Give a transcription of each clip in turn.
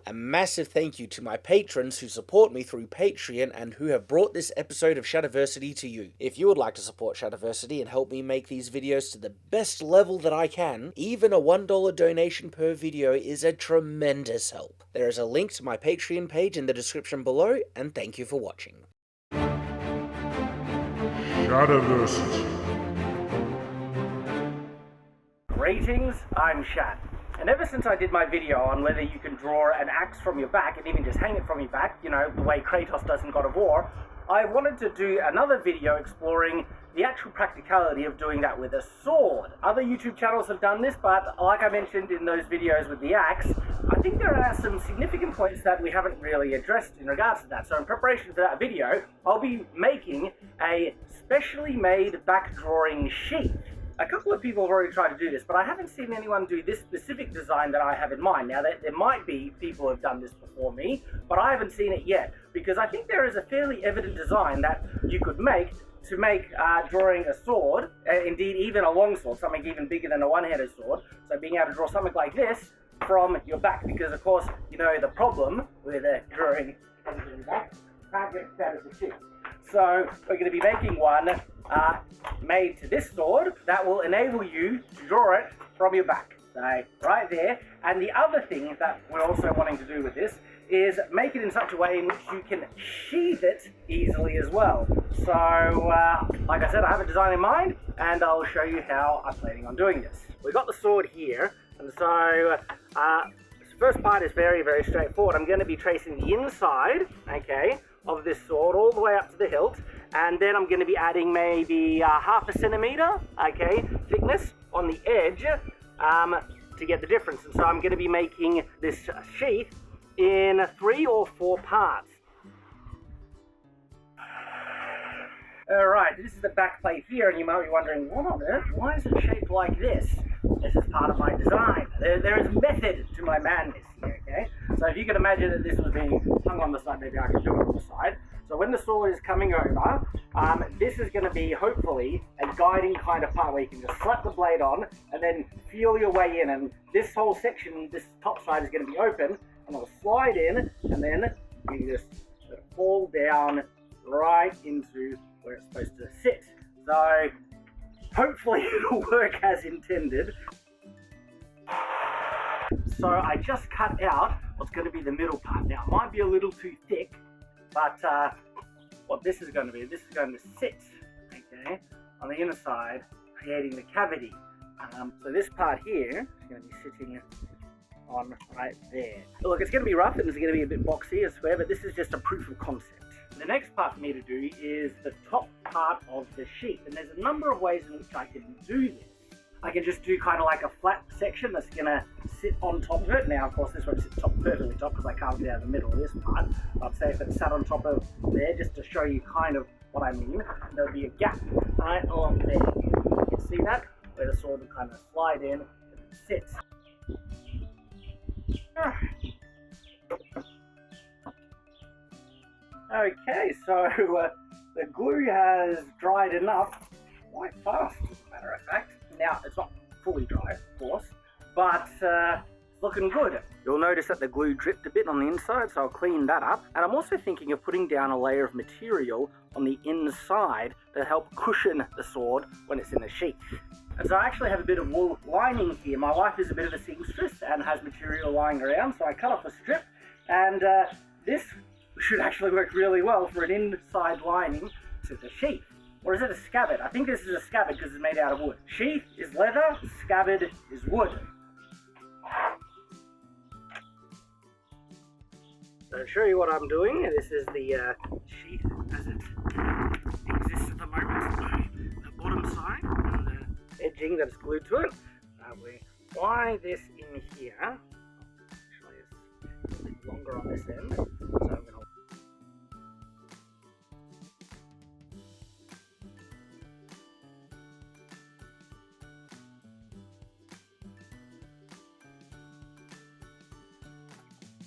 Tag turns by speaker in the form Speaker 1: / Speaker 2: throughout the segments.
Speaker 1: A massive thank you to my patrons who support me through Patreon and who have brought this episode of Shadiversity to you. If you would like to support Shadiversity and help me make these videos to the best level that I can, even a $1 donation per video is a tremendous help. There is a link to my Patreon page in the description below, and thank you for watching.
Speaker 2: Shadiversity.
Speaker 3: Greetings, I'm SHAD. And ever since I did my video on whether you can draw an axe from your back and even just hang it from your back, you know, the way Kratos does in God of War, I wanted to do another video exploring the actual practicality of doing that with a sword. Other YouTube channels have done this, but like I mentioned in those videos with the axe, I think there are some significant points that we haven't really addressed in regards to that. So in preparation for that video, I'll be making a specially made back drawing sheath. A couple of people have already tried to do this, but I haven't seen anyone do this specific design that I have in mind. Now, there might be people who have done this before me, but I haven't seen it yet, because I think there is a fairly evident design that you could make to make drawing a sword, indeed even a longsword, something even bigger than a one-handed sword, so being able to draw something like this from your back, because of course, you know the problem with drawing from your back, can't get it out of the sheath. So we're going to be making one made to this sword that will enable you to draw it from your back. So right there. And the other thing that we're also wanting to do with this is make it in such a way in which you can sheath it easily as well. So like I said, I have a design in mind and I'll show you how I'm planning on doing this. We've got the sword here, and so the first part is very, very straightforward. I'm going to be tracing the inside, okay, of this sword all the way up to the hilt, and then I'm going to be adding maybe half a centimeter, okay, thickness on the edge to get the difference. And so I'm going to be making this sheath in 3 or 4 parts. Alright, this is the back plate here, and you might be wondering, what on earth, why is it shaped like this? This is part of my design. There is method to my madness here, okay? So if you can imagine that this was being hung on the side, maybe I could do it on the side. So when the sword is coming over, this is going to be, hopefully, a guiding kind of part where you can just slap the blade on and then feel your way in. And this whole section, this top side is going to be open, and it'll slide in, and then you just fall down right into where it's supposed to sit. So hopefully it'll work as intended. So I just cut out what's going to be the middle part. Now it might be a little too thick, but what this is going to be, this is going to sit, okay, on the inner side, creating the cavity. So this part here is going to be sitting on right there. Look, it's going to be rough and it's going to be a bit boxy, I swear, but this is just a proof of concept. The next part for me to do is the top part of the sheath, and there's a number of ways in which I can do this. I can just do kind of like a flat section that's going to sit on top of it. Now, of course, this won't sit perfectly top because I can't get out of the middle of this part. I'd say if it sat on top of there, just to show you kind of what I mean, there'll be a gap right along there. You can see that, where the sword will kind of slide in and it sits. Okay, so the glue has dried enough, quite fast, as a matter of fact. Now, it's not fully dry, of course, but it's looking good. You'll notice that the glue dripped a bit on the inside, so I'll clean that up. And I'm also thinking of putting down a layer of material on the inside to help cushion the sword when it's in the sheath. And so I actually have a bit of wool lining here. My wife is a bit of a seamstress and has material lying around, so I cut off a strip, and this should actually work really well for an inside lining to the sheath. Or is it a scabbard? I think this is a scabbard because it's made out of wood. Sheath is leather, scabbard is wood. So to show you what I'm doing, this is the sheath as it exists at the moment. The bottom side and the edging that's glued to it. We apply this in here. Actually, it's a bit longer on this end. So I'm going to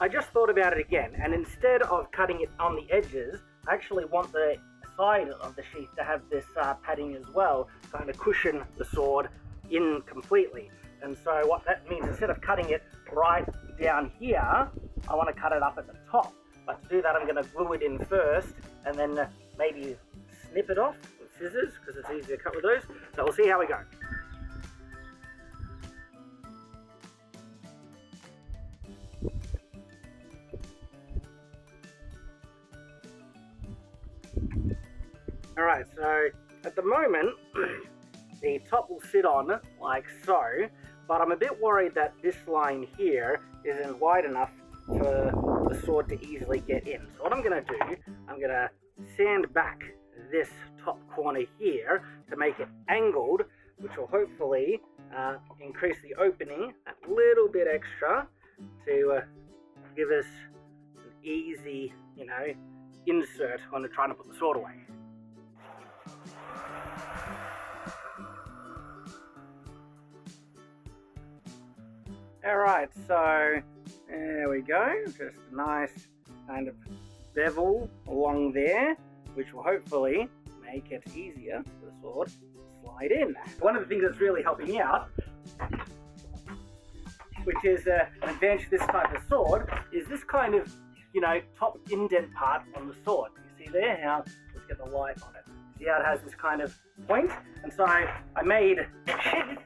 Speaker 3: I just thought about it again, and instead of cutting it on the edges, I actually want the side of the sheath to have this padding as well, kind of cushion the sword in completely. And so what that means, instead of cutting it right down here, I want to cut it up at the top. But to do that, I'm going to glue it in first, and then maybe snip it off with scissors, because it's easy to cut with those. So we'll see how we go. Alright, so at the moment, the top will sit on like so, but I'm a bit worried that this line here isn't wide enough for the sword to easily get in. So what I'm going to do, I'm going to sand back this top corner here to make it angled, which will hopefully increase the opening a little bit extra to give us an easy, insert when we're trying to put the sword away. Alright, so there we go, just a nice kind of bevel along there, which will hopefully make it easier for the sword to slide in. One of the things that's really helping out, which is an advantage of this type of sword, is this kind of, top indent part on the sword. You see there how, let's get the light on it. See how it has this kind of point? And so I made a sheath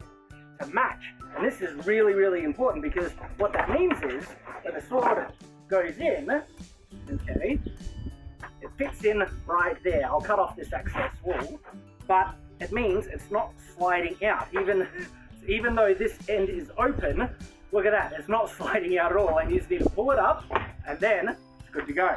Speaker 3: to match. And this is really, really important, because what that means is that the sword goes in, okay, it fits in right there. I'll cut off this excess wool, but it means it's not sliding out. Even though this end is open, look at that, it's not sliding out at all, and you just need to pull it up, and then it's good to go.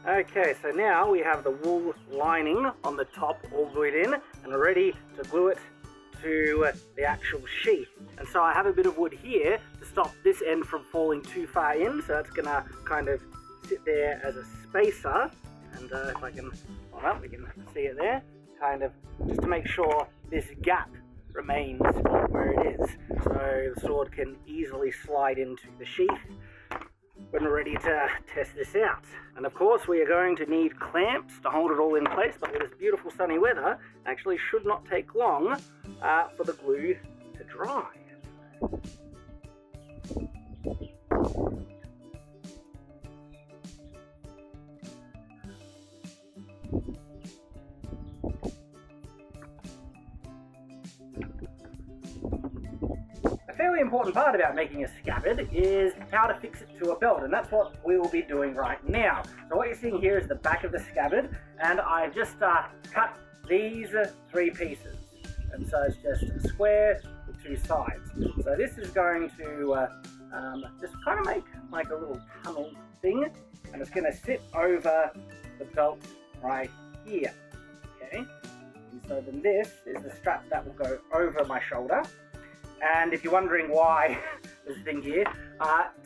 Speaker 3: Okay, so now we have the wool lining on the top all glued in, and we're ready to glue it to the actual sheath. And so I have a bit of wood here to stop this end from falling too far in, so it's gonna kind of sit there as a spacer. And if I can hold up, we can see it there, kind of just to make sure this gap remains where it is, so the sword can easily slide into the sheath when we're ready to test this out. And of course we are going to need clamps to hold it all in place, but with this beautiful sunny weather, it actually should not take long for the glue to dry. A fairly important part about making a scabbard is how to fix it to a belt, and that's what we will be doing right now. So what you're seeing here is the back of the scabbard, and I've just cut these 3 pieces, and so it's just a square with 2 sides. So this is going to just kind of make like a little tunnel thing, and it's going to sit over the belt right here, okay? And so then this is the strap that will go over my shoulder. And if you're wondering why this thing here,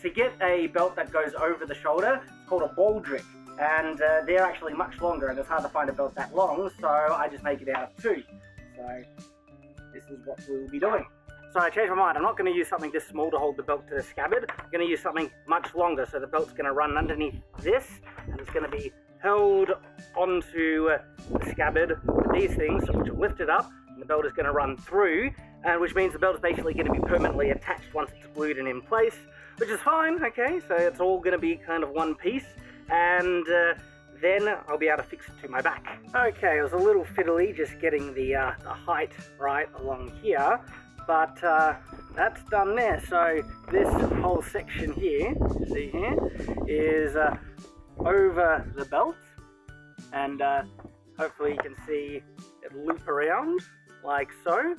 Speaker 3: to get a belt that goes over the shoulder, it's called a baldric, and they're actually much longer, and it's hard to find a belt that long, so I just make it out of 2. So this is what we'll be doing. So I changed my mind. I'm not going to use something this small to hold the belt to the scabbard. I'm going to use something much longer, so the belt's going to run underneath this, and it's going to be held onto the scabbard with these things, which will lift it up, and the belt is going to run through, which means the belt is basically going to be permanently attached once it's glued and in place, which is fine, okay, so it's all going to be kind of one piece, and then I'll be able to fix it to my back. Okay, it was a little fiddly just getting the height right along here, but that's done there. So this whole section here, you see here, is over the belt, and hopefully you can see it loop around like so.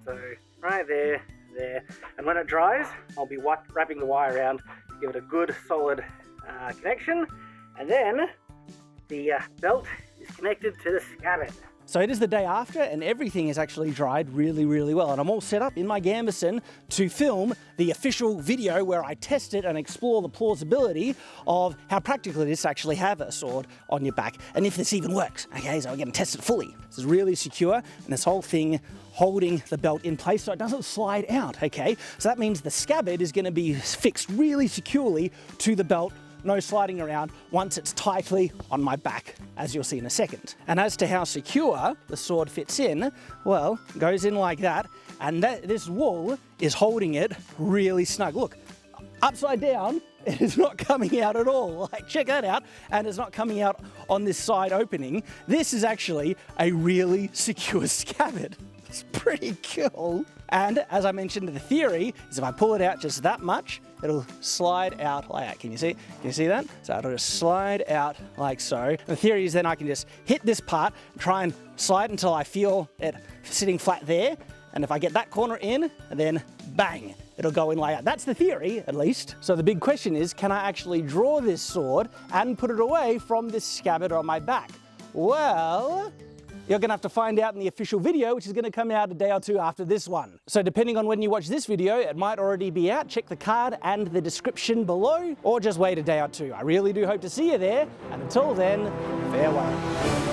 Speaker 3: So right there, there, and when it dries, I'll be wrapping the wire around to give it a good solid connection, and then the belt is connected to the scabbard.
Speaker 1: So it is the day after, and everything is actually dried really, really well. And I'm all set up in my gambeson to film the official video where I test it and explore the plausibility of how practical it is to actually have a sword on your back, and if this even works. Okay, so I'm going to test it fully. This is really secure, and this whole thing holding the belt in place so it doesn't slide out, okay? So that means the scabbard is going to be fixed really securely to the belt, no sliding around once it's tightly on my back, as you'll see in a second. And as to how secure the sword fits in, well, it goes in like that,
Speaker 4: and this wool is holding it really snug. Look, upside down, it is not coming out at all. Like, check that out. And it's not coming out on this side opening. This is actually a really secure scabbard. It's pretty cool. And as I mentioned, the theory is if I pull it out just that much, it'll slide out like that. Can you see? Can you see that? So it'll just slide out like so. And the theory is then I can just hit this part, try and slide until I feel it sitting flat there. And if I get that corner in, then bang, it'll go in like that. That's the theory, at least. So the big question is, can I actually draw this sword and put it away from this scabbard on my back? Well, you're gonna have to find out in the official video, which is gonna come out a day or two after this one. So depending on when you watch this video, it might already be out. Check the card and the description below, or just wait a day or two. I really do hope to see you there, and until then, farewell.